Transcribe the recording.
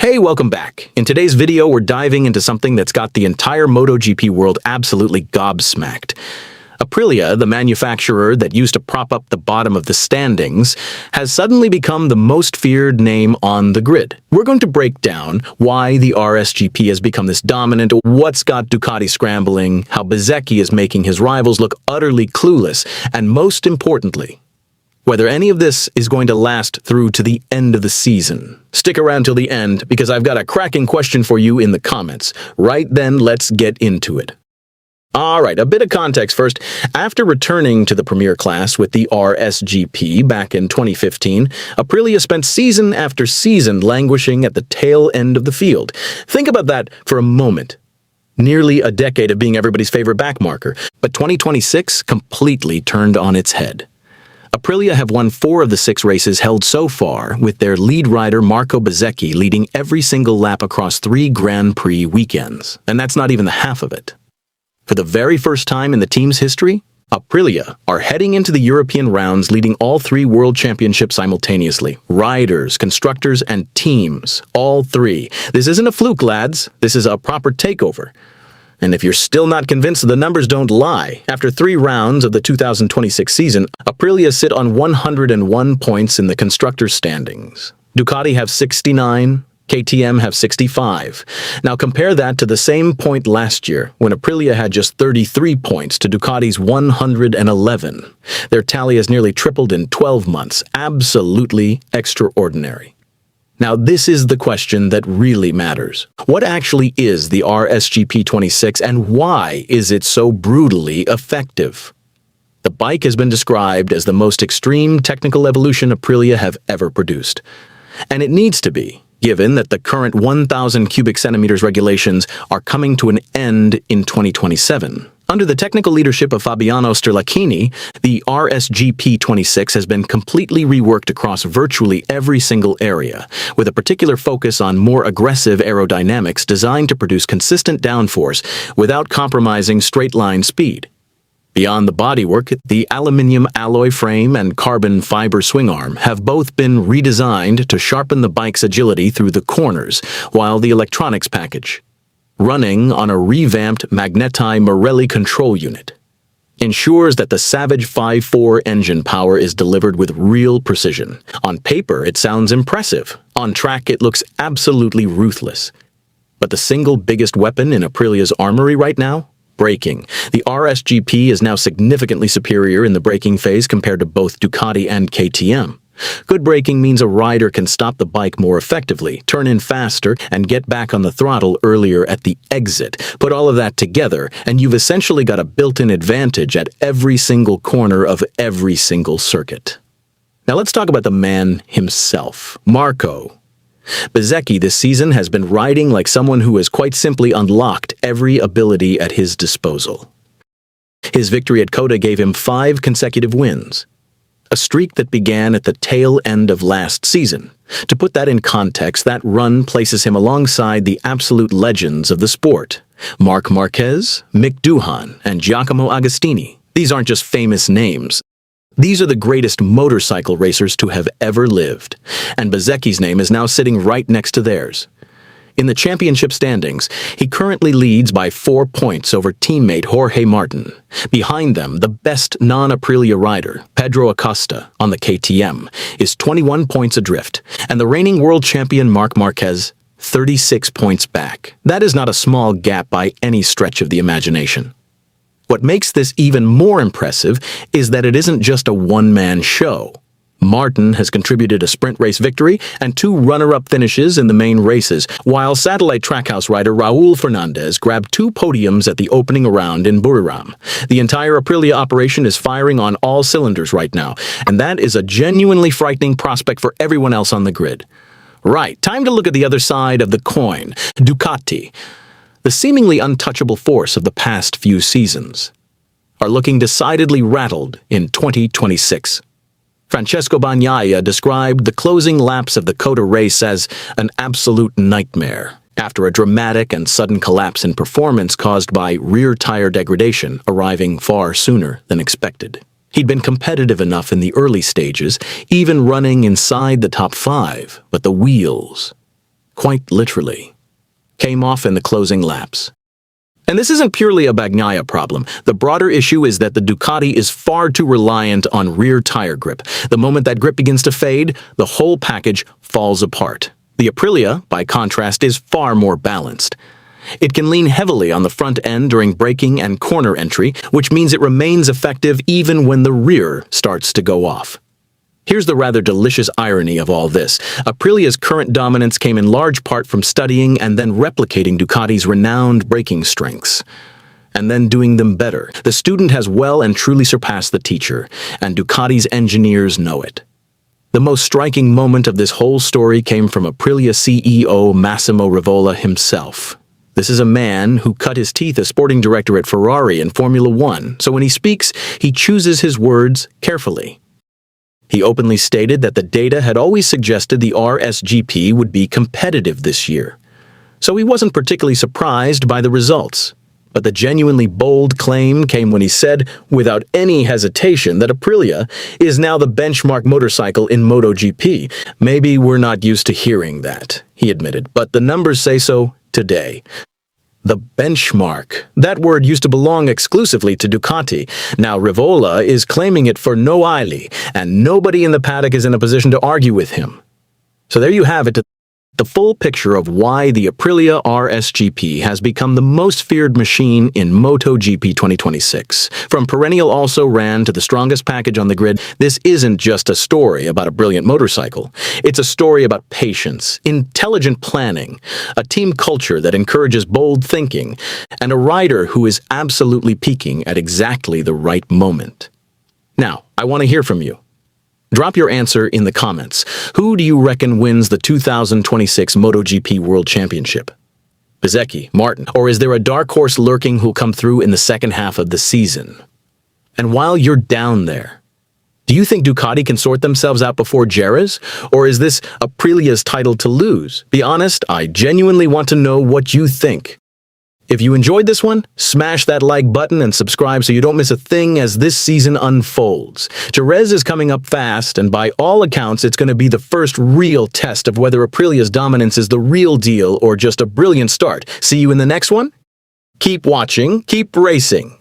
Hey, welcome back. In today's video, we're diving into something that's got the entire MotoGP world absolutely gobsmacked. Aprilia, the manufacturer that used to prop up the bottom of the standings, has suddenly become the most feared name on the grid. We're going to break down why the RS-GP has become this dominant, what's got Ducati scrambling, how Bezzecchi is making his rivals look utterly clueless, and most importantly, whether any of this is going to last through to the end of the season. Stick around till the end, because I've got a cracking question for you in the comments. Right then, let's get into it. Alright, a bit of context first. After returning to the Premier class with the RS-GP back in 2015, Aprilia spent season after season languishing at the tail end of the field. Think about that for a moment. Nearly a decade of being everybody's favorite backmarker, but 2026 completely turned on its head. Aprilia have won 4 of the 6 races held so far, with their lead rider Marco Bezzecchi leading every single lap across 3 Grand Prix weekends. And that's not even the half of it. For the very first time in the team's history, Aprilia are heading into the European rounds leading all 3 world championships simultaneously. Riders, constructors, and teams. All 3. This isn't a fluke, lads. This is a proper takeover. And if you're still not convinced, the numbers don't lie. After 3 rounds of the 2026 season, Aprilia sit on 101 points in the constructors' standings. Ducati have 69, KTM have 65. Now compare that to the same point last year, when Aprilia had just 33 points to Ducati's 111. Their tally has nearly tripled in 12 months. Absolutely extraordinary. Now, this is the question that really matters. What actually is the RS-GP26 and why is it so brutally effective? The bike has been described as the most extreme technical evolution Aprilia have ever produced. And it needs to be, given that the current 1,000 cubic centimeters regulations are coming to an end in 2027. Under the technical leadership of Fabiano Sterlachini, the RS-GP26 has been completely reworked across virtually every single area, with a particular focus on more aggressive aerodynamics designed to produce consistent downforce without compromising straight-line speed. Beyond the bodywork, the aluminium alloy frame and carbon fiber swing arm have both been redesigned to sharpen the bike's agility through the corners, while the electronics package, running on a revamped Magneti Marelli control unit, ensures that the Savage 5.4 engine power is delivered with real precision. On paper, it sounds impressive. On track, it looks absolutely ruthless. But the single biggest weapon in Aprilia's armory right now? Braking. The RS-GP is now significantly superior in the braking phase compared to both Ducati and KTM. Good braking means a rider can stop the bike more effectively, turn in faster, and get back on the throttle earlier at the exit. Put all of that together, and you've essentially got a built-in advantage at every single corner of every single circuit. Now let's talk about the man himself, Marco. Bezzecchi this season has been riding like someone who has quite simply unlocked every ability at his disposal. His victory at Coda gave him 5 consecutive wins, a streak that began at the tail end of last season. To put that in context, that run places him alongside the absolute legends of the sport, Marc Marquez, Mick Doohan, and Giacomo Agostini. These aren't just famous names. These are the greatest motorcycle racers to have ever lived, and Bezzecchi's name is now sitting right next to theirs. In the championship standings, he currently leads by 4 points over teammate Jorge Martin. Behind them, the best non-Aprilia rider, Pedro Acosta, on the KTM, is 21 points adrift, and the reigning world champion Marc Marquez, 36 points back. That is not a small gap by any stretch of the imagination. What makes this even more impressive is that it isn't just a one-man show. Martin has contributed a sprint race victory and 2 runner-up finishes in the main races, while satellite trackhouse rider Raul Fernandez grabbed 2 podiums at the opening round in Buriram. The entire Aprilia operation is firing on all cylinders right now, and that is a genuinely frightening prospect for everyone else on the grid. Right, time to look at the other side of the coin, Ducati. The seemingly untouchable force of the past few seasons are looking decidedly rattled in 2026. Francesco Bagnaia described the closing laps of the Coda race as an absolute nightmare, after a dramatic and sudden collapse in performance caused by rear tire degradation arriving far sooner than expected. He'd been competitive enough in the early stages, even running inside the top 5, but the wheels quite literally, came off in the closing laps. And this isn't purely a Bagnaia problem. The broader issue is that the Ducati is far too reliant on rear tire grip. The moment that grip begins to fade, the whole package falls apart. The Aprilia, by contrast, is far more balanced. It can lean heavily on the front end during braking and corner entry, which means it remains effective even when the rear starts to go off. Here's the rather delicious irony of all this. Aprilia's current dominance came in large part from studying and then replicating Ducati's renowned braking strengths, and then doing them better. The student has well and truly surpassed the teacher, and Ducati's engineers know it. The most striking moment of this whole story came from Aprilia CEO Massimo Rivola himself. This is a man who cut his teeth as sporting director at Ferrari in Formula One, so when he speaks, he chooses his words carefully. He openly stated that the data had always suggested the RS-GP would be competitive this year, so he wasn't particularly surprised by the results. But the genuinely bold claim came when he said, without any hesitation, that Aprilia is now the benchmark motorcycle in MotoGP. Maybe we're not used to hearing that, he admitted, but the numbers say so today. The benchmark. That word used to belong exclusively to Ducati. Now Rivola is claiming it for no Aili, and nobody in the paddock is in a position to argue with him. So there you have it, the full picture of why the Aprilia RS-GP has become the most feared machine in MotoGP 2026. From perennial also-ran to the strongest package on the grid, this isn't just a story about a brilliant motorcycle. It's a story about patience, intelligent planning, a team culture that encourages bold thinking, and a rider who is absolutely peaking at exactly the right moment. Now, I want to hear from you. Drop your answer in the comments. Who do you reckon wins the 2026 MotoGP World Championship? Bezzecchi, Martin, or is there a dark horse lurking who'll come through in the second half of the season? And while you're down there, do you think Ducati can sort themselves out before Jerez? Or is this Aprilia's title to lose? Be honest, I genuinely want to know what you think. If you enjoyed this one, smash that like button and subscribe so you don't miss a thing as this season unfolds. Jerez is coming up fast, and by all accounts, it's going to be the first real test of whether Aprilia's dominance is the real deal or just a brilliant start. See you in the next one? Keep watching, keep racing.